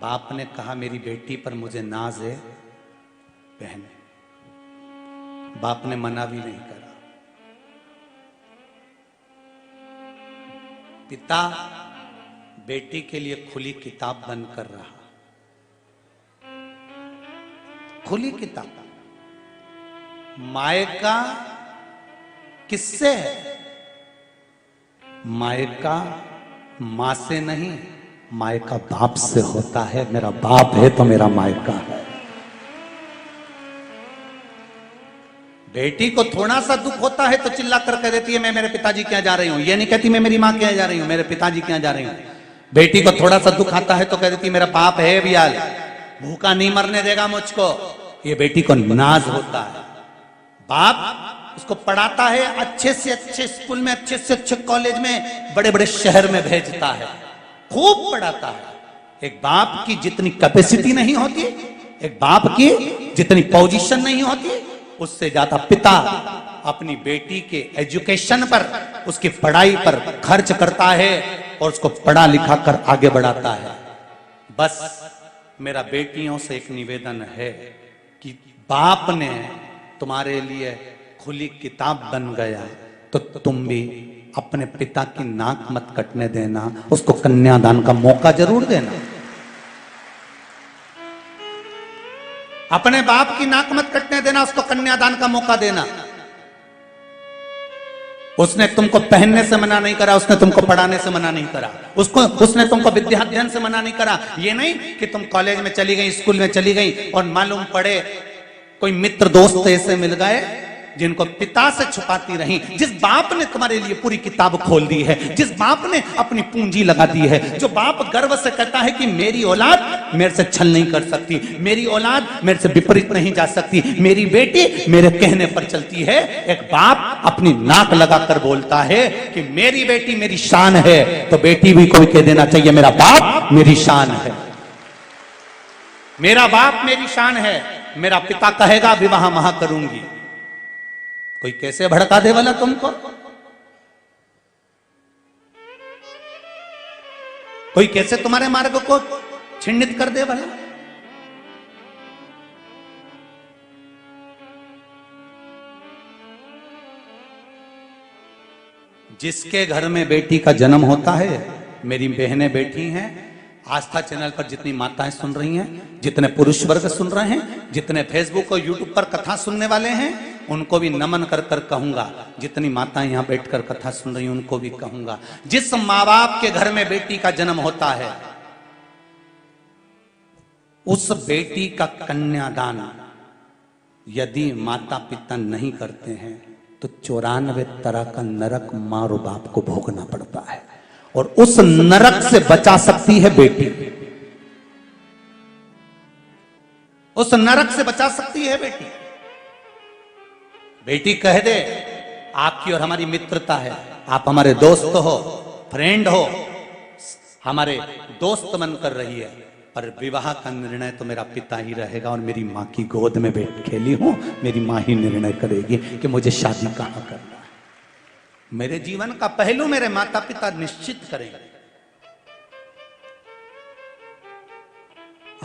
बाप ने कहा मेरी बेटी पर मुझे नाज है बहन, बाप ने मना भी नहीं करा। पिता बेटी के लिए खुली किताब बंद कर रहा, खुली किताब। मायका किससे है? मायका मां से नहीं, मायका बाप से होता है। मेरा बाप है तो मेरा मायका है। बेटी को थोड़ा सा दुख होता है तो चिल्ला कर कह देती है मैं मेरे पिताजी के यहाँ जा रही हूं। ये नहीं कहती मैं मेरी मां के यहाँ जा रही हूं, मेरे पिताजी के यहाँ जा रही हूं। बेटी को थोड़ा सा दुख आता है तो कह देती मेरा बाप है बियाल, भूखा नहीं मरने देगा मुझको। ये बेटी को नाज होता है। बाप उसको पढ़ाता है, अच्छे से अच्छे स्कूल में, अच्छे से अच्छे कॉलेज में, बड़े बड़े शहर में भेजता है, खूब पढ़ाता है। एक बाप की जितनी कैपेसिटी नहीं होती, एक बाप की जितनी पोजीशन नहीं होती, उससे ज्यादा पिता अपनी बेटी के एजुकेशन पर, उसकी पढ़ाई पर खर्च करता है और उसको पढ़ा लिखा कर आगे बढ़ाता है। बस मेरा बेटियों से एक निवेदन है कि बाप ने तुम्हारे लिए खुली किताब बन गया तो तुम भी अपने पिता की नाक मत कटने देना, उसको कन्यादान का मौका जरूर देना। अपने बाप की नाक मत कटने देना, उसको कन्यादान का मौका देना। उसने तुमको पहनने से मना नहीं करा, उसने तुमको पढ़ाने से मना नहीं करा, उसने तुमको विद्याध्ययन से मना नहीं करा। ये नहीं कि तुम कॉलेज में चली गई, स्कूल में चली गई और मालूम पड़े कोई मित्र दोस्त ऐसे मिल गए जिनको पिता से छुपाती रही। जिस बाप ने तुम्हारे लिए पूरी किताब खोल दी है, जिस बाप ने अपनी पूंजी लगा दी है, जो बाप गर्व से कहता है कि मेरी औलाद मेरे से छल नहीं कर सकती, मेरी औलाद मेरे से विपरीत नहीं जा सकती, मेरी बेटी मेरे कहने पर चलती है। एक बाप अपनी नाक लगाकर बोलता है कि मेरी बेटी मेरी शान है, तो बेटी भी कोई कह देना चाहिए मेरा बाप मेरी शान है, मेरा बाप मेरी शान है। मेरा पिता कहेगा विवाह महा करूंगी। कोई कैसे भड़का दे वाला तुमको, कोई कैसे तुम्हारे मार्ग को छिन्नित कर दे वाला। जिसके घर में बेटी का जन्म होता है, मेरी बहनें बैठी हैं, आस्था चैनल पर जितनी माताएं सुन रही हैं, जितने पुरुष वर्ग सुन रहे हैं, जितने फेसबुक और यूट्यूब पर कथा सुनने वाले हैं, उनको भी नमन कर कर कहूंगा। जितनी माताएं यहां बैठकर कथा सुन रही हैं उनको भी कहूंगा, जिस माँ बाप के घर में बेटी का जन्म होता है, उस बेटी का कन्यादान यदि माता पिता नहीं करते हैं तो 94 तरह का नरक मां और बाप को भोगना पड़ता है। और उस नरक से बचा सकती है बेटी, उस नरक से बचा सकती है बेटी। बेटी कह दे आपकी और हमारी मित्रता है, आप हमारे दोस्त हो, फ्रेंड हो, हमारे दोस्त बनकर रही है, पर विवाह का निर्णय तो मेरा पिता ही रहेगा और मेरी मां की गोद में बैठ खेली हूं, मेरी मां ही निर्णय करेगी कि मुझे शादी कहां करना है। मेरे जीवन का पहलू मेरे माता पिता निश्चित करेंगे।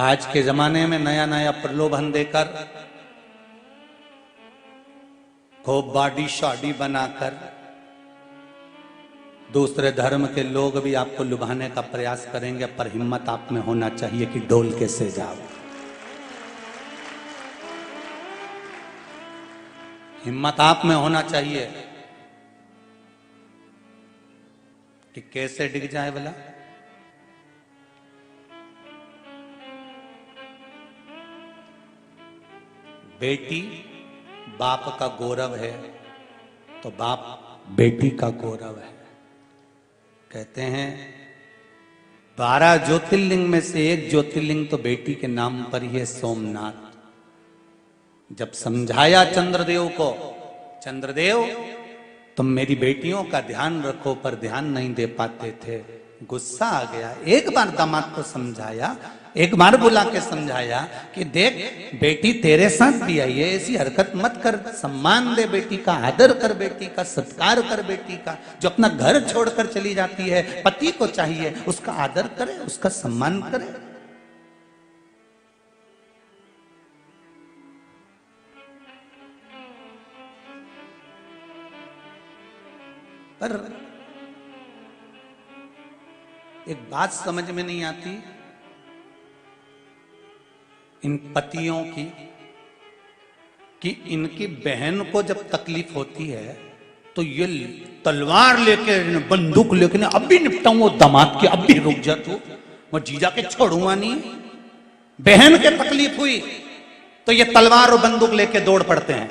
आज के जमाने में नया नया प्रलोभन देकर, खूब बॉडी शॉडी बनाकर, दूसरे धर्म के लोग भी आपको लुभाने का प्रयास करेंगे, पर हिम्मत आप में होना चाहिए कि डोल कैसे जाओ। हिम्मत आप में होना चाहिए कि कैसे डिग जाए भला। बेटी बाप का गौरव है तो बाप बेटी का गौरव है। कहते हैं 12 ज्योतिर्लिंग में से एक ज्योतिर्लिंग तो बेटी के नाम पर ही है, सोमनाथ। जब समझाया चंद्रदेव को, चंद्रदेव तुम मेरी बेटियों का ध्यान रखो, पर ध्यान नहीं दे पाते थे, गुस्सा आ गया। एक बार दामाद को समझाया, एक बार बुला के समझाया कि देख बेटी तेरे साथ भी आई है, ऐसी हरकत मत कर, सम्मान दे बेटी का, आदर कर बेटी का, सत्कार कर बेटी का। जो अपना घर छोड़कर चली जाती है, पति को चाहिए उसका आदर करे, उसका सम्मान करे। पर एक बात समझ में नहीं आती इन पतियों की, कि इनकी बहन को जब तकलीफ होती है तो ये तलवार लेके बंदूक लेके अब भी निपटाऊं वो दामाद की, अब भी रुक जा तू, मैं जीजा के छोड़ूंगा नहीं। बहन के तकलीफ हुई तो ये तलवार और बंदूक लेके दौड़ पड़ते हैं,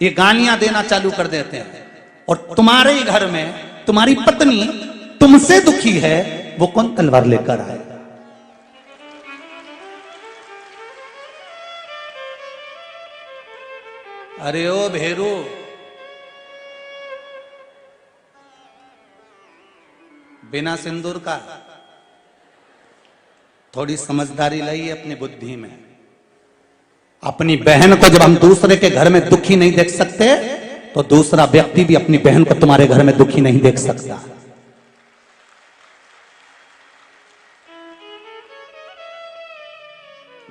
ये गालियां देना चालू कर देते हैं। और तुम्हारे ही घर में तुम्हारी पत्नी तुमसे दुखी है, वो कौन तलवार लेकर आए? अरे ओ भेरू, बिना सिंदूर का थोड़ी समझदारी लाई अपनी बुद्धि में। अपनी बहन को जब हम दूसरे के घर में दुखी नहीं देख सकते तो दूसरा व्यक्ति भी अपनी बहन को तुम्हारे घर में दुखी नहीं देख सकता।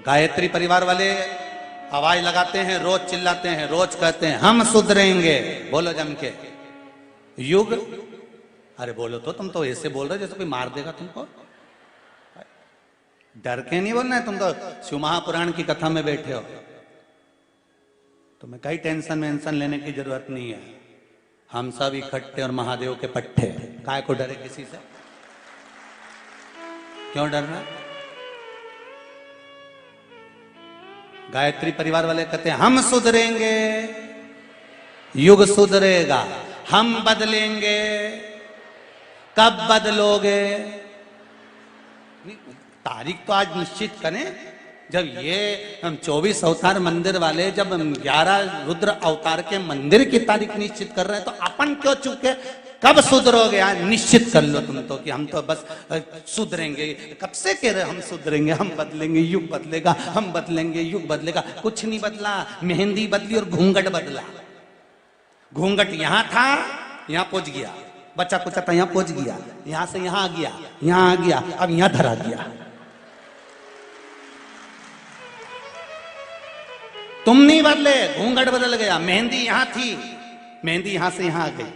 गायत्री परिवार वाले आवाज लगाते हैं, रोज चिल्लाते हैं, रोज कहते हैं हम सुधरेंगे, बोलो जम के। युग, अरे बोलो तो, तुम तो ऐसे बोल रहे हो जैसे कोई मार देगा तुमको। डर के नहीं बोलना है, तुम तो शिव महापुराण की कथा में बैठे हो, तुम्हें कई टेंशन वेंशन लेने की जरूरत नहीं है। हम सब इकट्ठे और महादेव के पट्टे, काय को डरे किसी से? क्यों डरना? गायत्री परिवार वाले कहते हैं हम सुधरेंगे, युग सुधरेगा, हम बदलेंगे। कब बदलोगे? तारीख तो आज निश्चित करें। जब ये हम 24 अवतार मंदिर वाले जब 11 रुद्र अवतार के मंदिर की तारीख निश्चित कर रहे हैं तो अपन क्यों चुके? कब सुधरोगे? आज निश्चित कर लो तुम तो कि हम तो बस सुधरेंगे। कब से कह रहे हम सुधरेंगे, हम बदलेंगे, युग बदलेगा, हम बदलेंगे, युग बदलेगा। कुछ नहीं बदला, मेहंदी बदली और घूंघट बदला। घूंघट यहां था, यहां पहुंच गया, बच्चा कुछ था, यहां पहुंच गया, यहां से यहां आ गया, यहां आ गया, अब यहां धरा गया। तुम नहीं बदले, घूंघट बदल गया। मेहंदी यहां थी, मेहंदी यहां से यहां आ गई।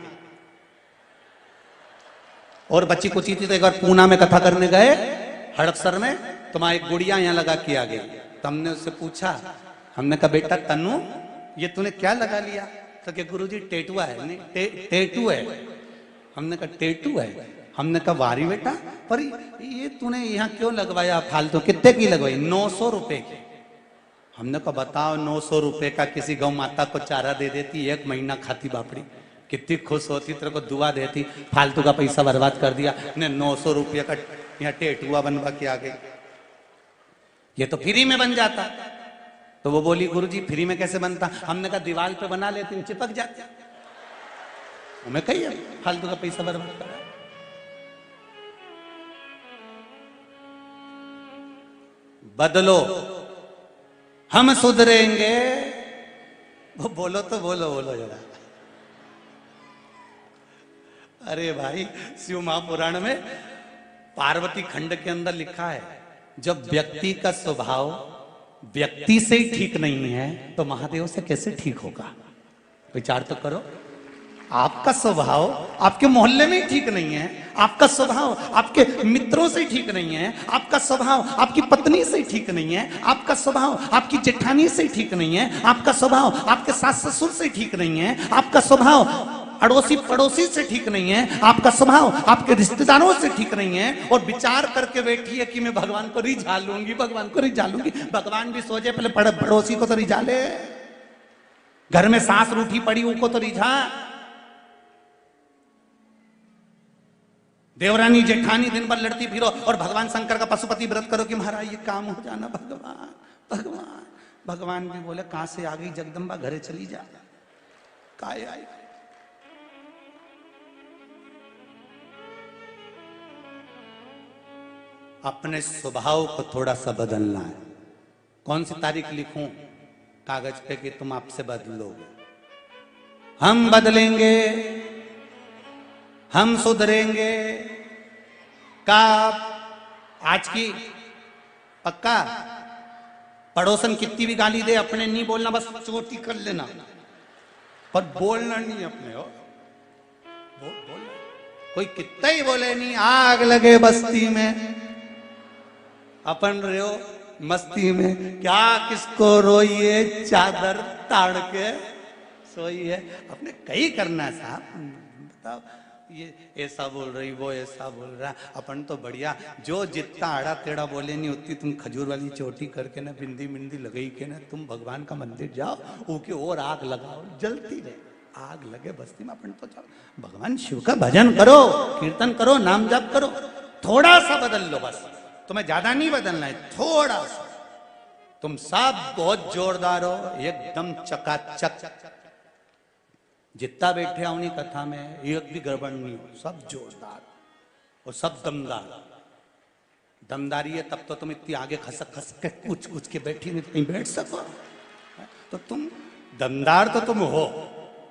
और बच्ची कुची थी तो एक बार पूना में कथा करने गए हड़पसर में, तुम्हारी गुड़िया यहां लगा के आ गई। तो हमने उससे पूछा, हमने कहा बेटा तन्नू ये तूने क्या लगा लिया? तो क्या गुरुजी टेटुआ है? नहीं टेटू है। हमने कहा टेटू है? हमने कहा वारी बेटा, पर ये तूने यहाँ क्यों लगवाया फालतू? कितने की लगवाई? 900 रुपए की। हमने कहा बताओ 900 रुपए का किसी गौ माता को चारा दे देती, 1 महीना खाती बापड़ी, कितनी खुश होती, तेरे को दुआ देती। फालतू का पैसा बर्बाद कर दिया ने, 900 रुपये का यहाँ टेटुआ बनवा के आ गई। ये तो फ्री में बन जाता। तो वो बोली गुरुजी फ्री में कैसे बनता? हमने कहा दीवार पे बना लेती, चिपक जाती। हमें कही फालतू का पैसा बर्बाद करा। बदलो, हम सुधरेंगे। वो बोलो तो बोलो, बोलो जरा। अरे भाई शिव महापुराण में पार्वती खंड के अंदर लिखा है जब व्यक्ति का स्वभाव व्यक्ति से ही ठीक नहीं है तो महादेव से कैसे ठीक होगा? विचार तो करो। आपका स्वभाव आपके मोहल्ले में ही ठीक नहीं है, आपका स्वभाव आपके मित्रों से ठीक नहीं है, आपका स्वभाव आपकी पत्नी से ठीक नहीं है, आपका स्वभाव आपकी जेठानी से ठीक नहीं है, आपका स्वभाव आपके सास ससुर से ठीक नहीं है, आपका स्वभाव अड़ोसी पड़ोसी से ठीक नहीं है, आपका स्वभाव आपके रिश्तेदारों से ठीक नहीं है। और विचार करके बैठी है कि मैं भगवान को रिझा लूंगी, भगवान को रिझा लूंगी। भगवान भी सोचे पहले पड़ोसी को तो रिझा ले, घर में सास रूठी पड़ी उनको तो रिझा। देवरानी जेठानी दिन भर लड़ती फिरो और भगवान शंकर का पशुपति व्रत करो कि महाराज ये काम हो जाना। भगवान भगवान भगवान भी बोले कहां से आ गई जगदम्बा, घरे चली जा। काय आई? अपने स्वभाव को थोड़ा सा बदलना है। कौन सी तारीख लिखूं कागज पे कि तुम आपसे बदलोगे? हम बदलेंगे, हम सुधरेंगे। का आज की पक्का? पड़ोसन कितनी भी गाली दे अपने नहीं बोलना, बस चोटी कर लेना, पर बोलना नहीं अपने। बोलना कोई कितना ही बोले नहीं, आग लगे बस्ती में, अपन रहो मस्ती में, क्या किसको रोइए चादर ताड़ के सोइए। अपने कई करना है साहब, बताओ ये ऐसा बोल रही, वो ऐसा बोल रहा, अपन तो बढ़िया जो जितना आड़ा टेढ़ा बोले नहीं उतनी तुम खजूर वाली चोटी करके ना बिंदी बिंदी लगाई के ना तुम भगवान का मंदिर जाओ, ऊके और आग लगाओ, जलती रहे, आग लगे बस्ती में। अपन तो जाओ भगवान शिव का भजन करो, कीर्तन करो, नाम जाप करो, थोड़ा सा बदल लो बस, तुम्हें ज्यादा नहीं बदलना है, थोड़ा सा। तुम सब बहुत जोरदार हो, एकदम चकाचक, जितना बैठे उन्हीं कथा में एक भी गड़बड़ नहीं हो, सब जोरदार और सब दमदार। दमदारी है तब तो तुम इतनी आगे खसक खसक के कुछ के बैठी नहीं, कहीं बैठ सको, तो तुम दमदार तो तुम हो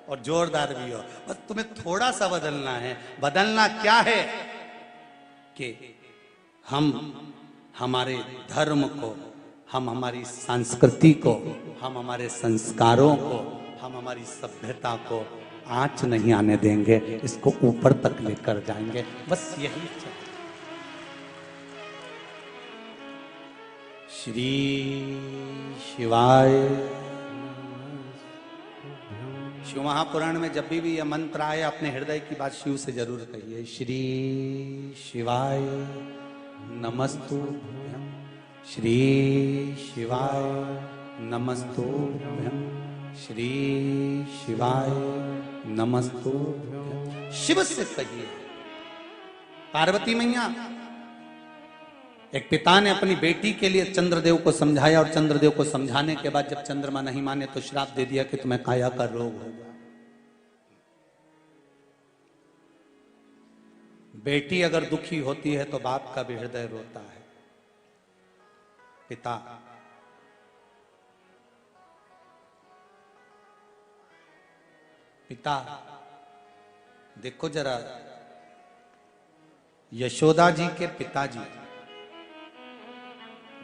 और जोरदार भी हो, बस तुम्हें थोड़ा सा बदलना है। बदलना क्या है कि हम हमारे धर्म को, हम हमारी संस्कृति को, हम हमारे संस्कारों को, हम हमारी सभ्यता को आंच नहीं आने देंगे, इसको ऊपर तक लेकर जाएंगे, बस यही चाहिए। श्री शिवाय। शिव महापुराण में जब भी यह मंत्र आए अपने हृदय की बात शिव से जरूर कहिए। श्री शिवाय नमस्तुभ्यं, श्री शिवाय नमस्तुभ्यं, श्री शिवाय नमस्तुभ्यं। शिव से कहिए। पार्वती मैया, एक पिता ने अपनी बेटी के लिए चंद्रदेव को समझाया और चंद्रदेव को समझाने के बाद जब चंद्रमा नहीं माने तो श्राप दे दिया कि तुम्हें काया का रोग होगा। बेटी अगर दुखी होती है तो बाप का भी हृदय रोता है। पिता पिता देखो जरा, यशोदा जी के पिताजी,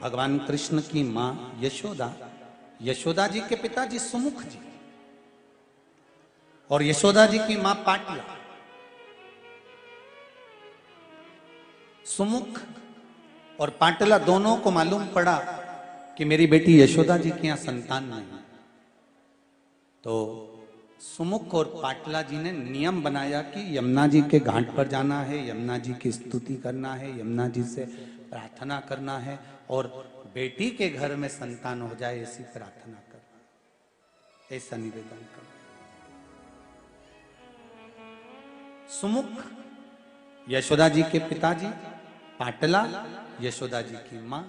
भगवान कृष्ण की मां यशोदा, यशोदा जी के पिताजी सुमुख जी और यशोदा जी की मां पाटला। सुमुख और पाटला दोनों को मालूम पड़ा कि मेरी बेटी यशोदा जी के यहां संतान नहीं, तो सुमुख और पाटला जी ने नियम बनाया कि यमुना जी के घाट पर जाना है, यमुना जी की स्तुति करना है, यमुना जी से प्रार्थना करना है और बेटी के घर में संतान हो जाए ऐसी प्रार्थना करना, ऐसा निवेदन करना। सुमुख यशोदा जी के पिताजी, पाटला यशोदा जी की मां,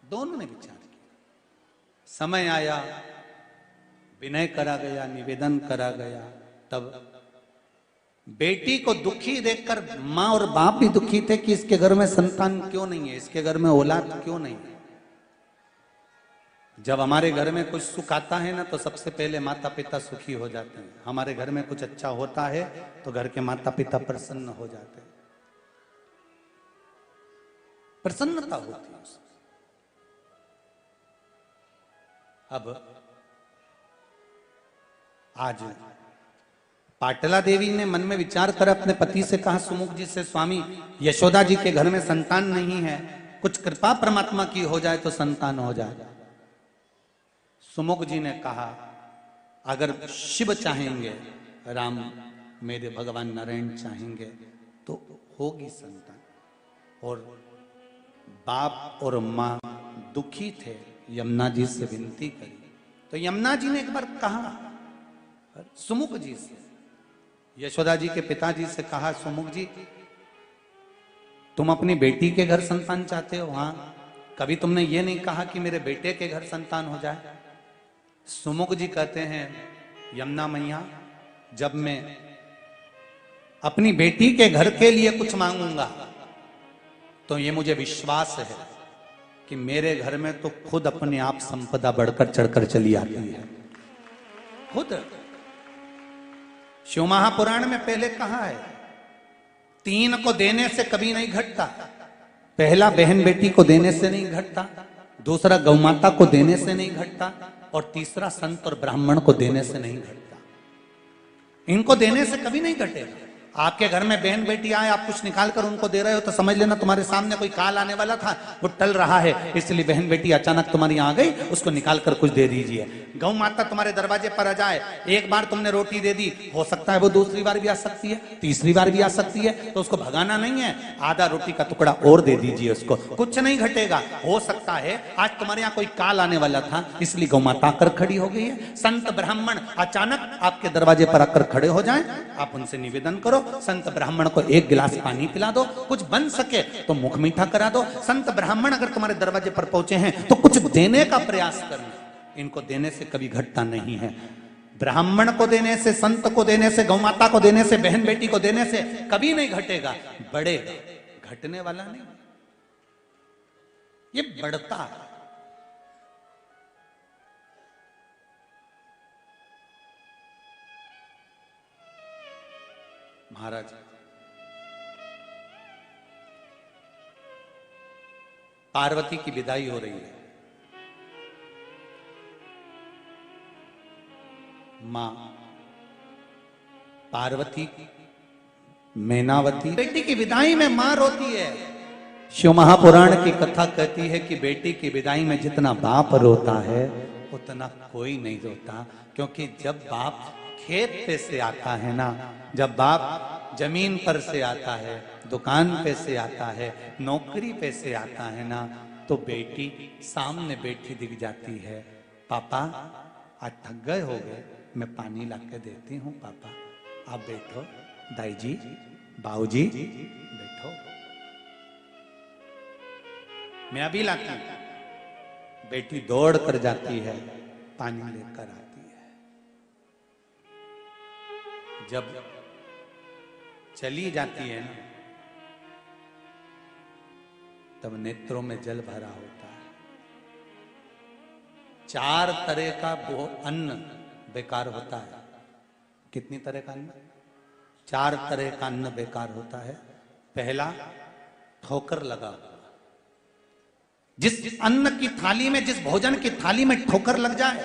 दोनों ने विचार किया। समय आया, विनय करा गया, निवेदन करा गया, तब बेटी को दुखी देखकर मां और बाप भी दुखी थे कि इसके घर में संतान क्यों नहीं है, इसके घर में औलाद क्यों नहीं है। जब हमारे घर में कुछ सुख आता है ना तो सबसे पहले माता पिता सुखी हो जाते हैं। हमारे घर में कुछ अच्छा होता है तो घर के माता पिता प्रसन्न हो जाते हैं, प्रसन्नता होती है। अब आज पाटला देवी ने मन में विचार कर अपने पति से कहा, सुमुख जी से, स्वामी यशोदा जी के घर में संतान नहीं है, कुछ कृपा परमात्मा की हो जाए तो संतान हो जाए। सुमुख जी ने कहा, अगर शिव चाहेंगे, राम मेरे भगवान नारायण चाहेंगे तो होगी संतान। और बाप और मां दुखी थे, यमुना जी से विनती करी तो यमुना जी ने एक बार कहा सुमुख जी से, यशोदा जी के पिताजी से कहा, सुमुख जी तुम अपनी बेटी के घर संतान चाहते हो? हाँ। कभी तुमने ये नहीं कहा कि मेरे बेटे के घर संतान हो जाए? सुमुख जी कहते हैं, यमुना मैया, जब मैं अपनी बेटी के घर के लिए कुछ मांगूंगा तो ये मुझे विश्वास है कि मेरे घर में तो खुद अपने आप संपदा बढ़कर चढ़कर चली आती है। खुद शिव महापुराण में पहले कहा है, तीन को देने से कभी नहीं घटता। पहला बहन बेटी को देने से नहीं घटता, दूसरा गौमाता को देने से नहीं घटता और तीसरा संत और ब्राह्मण को देने से नहीं घटता। इनको देने से कभी नहीं घटेगा। आपके घर में बहन बेटी आए, आप कुछ निकाल कर उनको दे रहे हो तो समझ लेना तुम्हारे सामने कोई काल आने वाला था, वो टल रहा है, इसलिए बहन बेटी अचानक तुम्हारी यहाँ आ गई, उसको निकाल कर कुछ दे दीजिए। गौ माता तुम्हारे दरवाजे पर आ जाए, एक बार तुमने रोटी दे दी, हो सकता है वो दूसरी बार भी आ सकती है, तीसरी बार भी आ सकती है, तो उसको भगाना नहीं है, आधा रोटी का टुकड़ा और दे दीजिए उसको, कुछ नहीं घटेगा। हो सकता है आज तुम्हारे यहाँ कोई काल आने वाला था, इसलिए गौ माता आकर खड़ी हो गई है। संत ब्राह्मण अचानक आपके दरवाजे पर आकर खड़े हो जाएं, आप उनसे निवेदन करो, संत ब्राह्मण को एक गिलास पानी पिला दो, कुछ बन सके तो मुख मीठा करा दो। संत ब्राह्मण अगर तुम्हारे दरवाजे पर पहुंचे हैं तो कुछ देने का प्रयास करना, इनको देने से कभी घटता नहीं है। ब्राह्मण को देने से, संत को देने से, गौ माता को देने से, बहन बेटी को देने से कभी नहीं घटेगा, बढ़ेगा, घटने वाला नहीं, ये बढ़ता है। महाराज पार्वती की विदाई हो रही है, मां पार्वती मैनावती बेटी की विदाई में मां रोती है। शिव महापुराण की कथा कहती है कि बेटी की विदाई में जितना बाप रोता है उतना कोई नहीं रोता, क्योंकि जब बाप खेत पे से आता है ना, जब बाप जमीन पर से आता है, दुकान पे से आता है, नौकरी पे से आता है ना, तो बेटी सामने बैठी दिख जाती है, पापा आज थक गए हो गए, मैं पानी ला के देती हूँ, पापा आप बैठो, दाई जी बाबूजी बैठो, मैं अभी लाती हूं। बेटी दौड़ कर जाती है, पानी लेकर आती है। जब चली जाती है ना, तब नेत्रों में जल भरा होता है। 4 तरह का वो अन्न बेकार होता है। कितनी तरह का अन्न? 4 तरह का अन्न बेकार होता है। पहला, ठोकर लगा हुआ। जिस अन्न की थाली में, जिस भोजन की थाली में ठोकर लग जाए,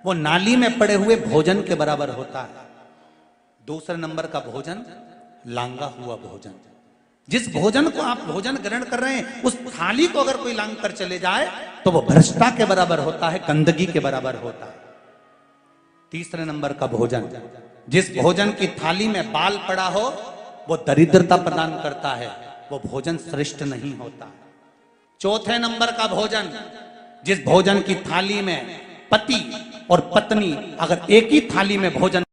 वो नाली में पड़े हुए भोजन के बराबर होता है। दूसरे नंबर का भोजन, लांगा हुआ भोजन। जिस भोजन को आप भोजन ग्रहण कर रहे हैं, उस थाली को अगर कोई लांग कर चले जाए तो वो भ्रष्टता के बराबर होता है, गंदगी के बराबर होता है। तीसरे नंबर का भोजन, जिस भोजन की थाली में बाल पड़ा हो, वो दरिद्रता प्रदान करता है, वो भोजन श्रेष्ठ नहीं होता। चौथे नंबर का भोजन, जिस भोजन की थाली में पति और पत्नी अगर एक ही थाली में भोजन